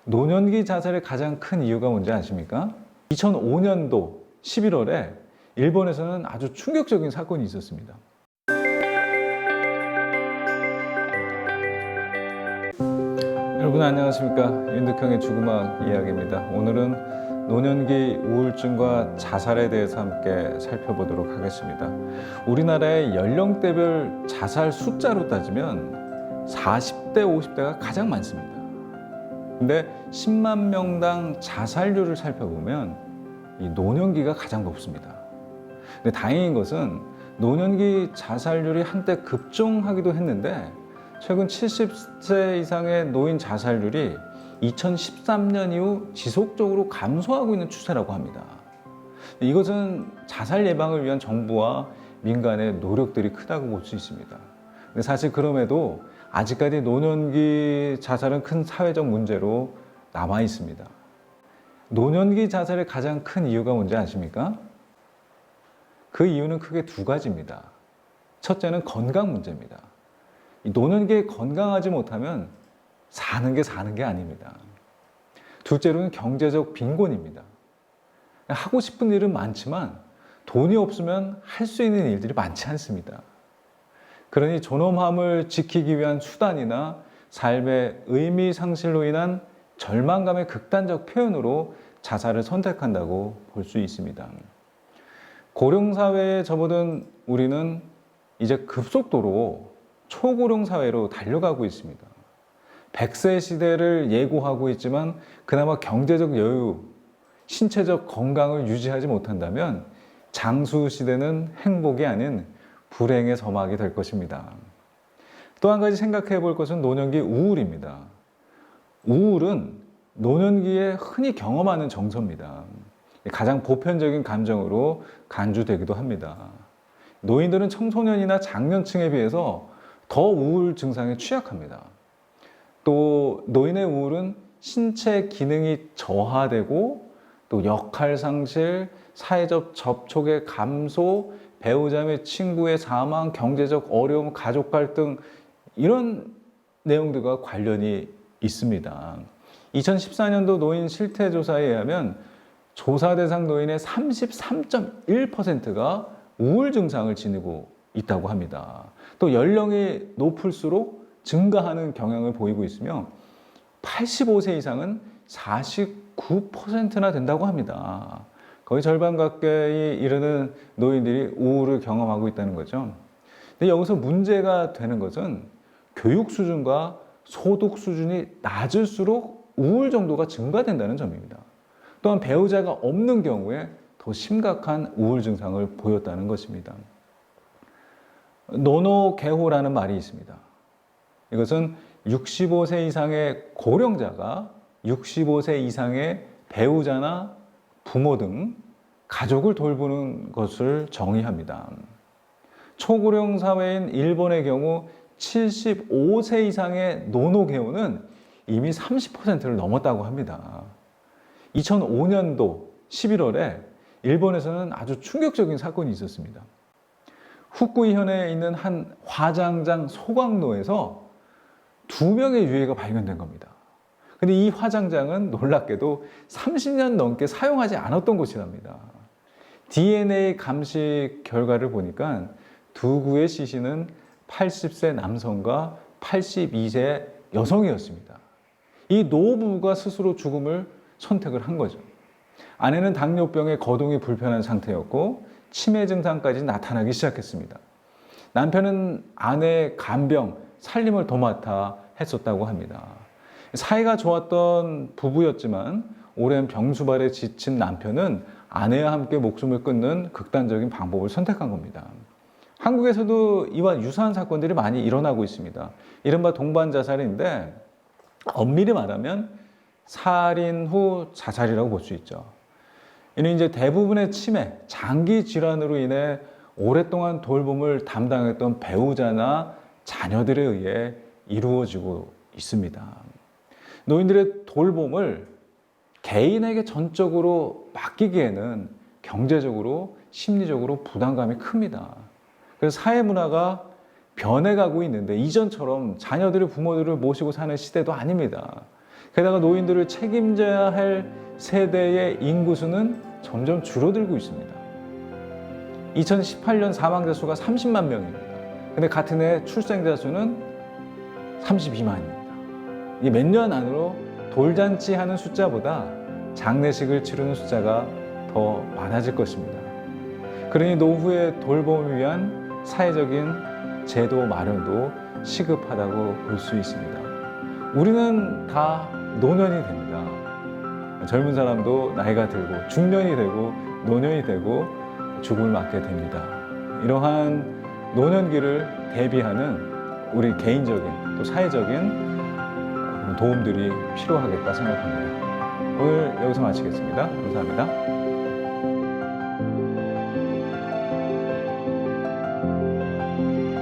노년기 자살의 가장 큰 이유가 뭔지 아십니까? 2005년도 11월에 일본에서는 아주 충격적인 사건이 있었습니다. 여러분 안녕하십니까? 윤득형의 죽음학 이야기입니다. 오늘은 노년기 우울증과 자살에 대해서 함께 살펴보도록 하겠습니다. 우리나라의 연령대별 자살 숫자로 따지면 40대, 50대가 가장 많습니다. 근데 10만 명당 자살률을 살펴보면 이 노년기가 가장 높습니다. 근데 다행인 것은 노년기 자살률이 한때 급증하기도 했는데 최근 70세 이상의 노인 자살률이 2013년 이후 지속적으로 감소하고 있는 추세라고 합니다. 이것은 자살 예방을 위한 정부와 민간의 노력들이 크다고 볼 수 있습니다. 근데 사실 그럼에도 아직까지 노년기 자살은 큰 사회적 문제로 남아 있습니다. 노년기 자살의 가장 큰 이유가 뭔지 아십니까? 그 이유는 크게 두 가지입니다. 첫째는 건강 문제입니다. 노년기에 건강하지 못하면 사는 게 아닙니다. 둘째로는 경제적 빈곤입니다. 하고 싶은 일은 많지만 돈이 없으면 할 수 있는 일들이 많지 않습니다. 그러니 존엄함을 지키기 위한 수단이나 삶의 의미 상실로 인한 절망감의 극단적 표현으로 자살을 선택한다고 볼 수 있습니다. 고령사회에 접어든 우리는 이제 급속도로 초고령 사회로 달려가고 있습니다. 100세 시대를 예고하고 있지만 그나마 경제적 여유, 신체적 건강을 유지하지 못한다면 장수 시대는 행복이 아닌 불행의 서막이 될 것입니다. 또 한 가지 생각해 볼 것은 노년기 우울입니다. 우울은 노년기에 흔히 경험하는 정서입니다. 가장 보편적인 감정으로 간주되기도 합니다. 노인들은 청소년이나 장년층에 비해서 더 우울 증상에 취약합니다. 또 노인의 우울은 신체 기능이 저하되고 또 역할 상실, 사회적 접촉의 감소, 배우자 및 친구의 사망, 경제적 어려움, 가족 갈등 이런 내용들과 관련이 있습니다. 2014년도 노인 실태조사에 의하면 조사 대상 노인의 33.1%가 우울 증상을 지니고 있다고 합니다. 또 연령이 높을수록 증가하는 경향을 보이고 있으며 85세 이상은 49%나 된다고 합니다. 거의 절반 가까이 이르는 노인들이 우울을 경험하고 있다는 거죠. 근데 여기서 문제가 되는 것은 교육 수준과 소득 수준이 낮을수록 우울 정도가 증가된다는 점입니다. 또한 배우자가 없는 경우에 더 심각한 우울 증상을 보였다는 것입니다. 노노개호라는 말이 있습니다. 이것은 65세 이상의 고령자가 65세 이상의 배우자나 부모 등 가족을 돌보는 것을 정의합니다. 초고령 사회인 일본의 경우 75세 이상의 노노개호는 이미 30%를 넘었다고 합니다. 2005년도 11월에 일본에서는 아주 충격적인 사건이 있었습니다. 후쿠이현에 있는 한 화장장 소각로에서 2명의 유해가 발견된 겁니다. 근데 이 화장장은 놀랍게도 30년 넘게 사용하지 않았던 곳이랍니다. DNA 감식 결과를 보니까 두 구의 시신은 80세 남성과 82세 여성이었습니다. 이 노부부가 스스로 죽음을 선택을 한 거죠. 아내는 당뇨병에 거동이 불편한 상태였고 치매 증상까지 나타나기 시작했습니다. 남편은 아내의 간병, 살림을 도맡아 했었다고 합니다. 사이가 좋았던 부부였지만 오랜 병수발에 지친 남편은 아내와 함께 목숨을 끊는 극단적인 방법을 선택한 겁니다. 한국에서도 이와 유사한 사건들이 많이 일어나고 있습니다. 이른바 동반 자살인데 엄밀히 말하면 살인 후 자살이라고 볼 수 있죠. 이는 이제 대부분의 치매, 장기 질환으로 인해 오랫동안 돌봄을 담당했던 배우자나 자녀들에 의해 이루어지고 있습니다. 노인들의 돌봄을 개인에게 전적으로 맡기기에는 경제적으로, 심리적으로 부담감이 큽니다. 그래서 사회 문화가 변해가고 있는데 이전처럼 자녀들이 부모들을 모시고 사는 시대도 아닙니다. 게다가 노인들을 책임져야 할 세대의 인구수는 점점 줄어들고 있습니다. 2018년 사망자 수가 30만 명입니다. 근데 같은 해 출생자 수는 32만입니다. 이 몇 년 안으로 돌잔치 하는 숫자보다 장례식을 치르는 숫자가 더 많아질 것입니다. 그러니 노후의 돌봄을 위한 사회적인 제도 마련도 시급하다고 볼 수 있습니다. 우리는 다 노년이 됩니다. 젊은 사람도 나이가 들고 중년이 되고 노년이 되고 죽음을 맞게 됩니다. 이러한 노년기를 대비하는 우리 개인적인 또 사회적인 도움들이 필요하겠다 생각합니다. 오늘 여기서 마치겠습니다. 감사합니다.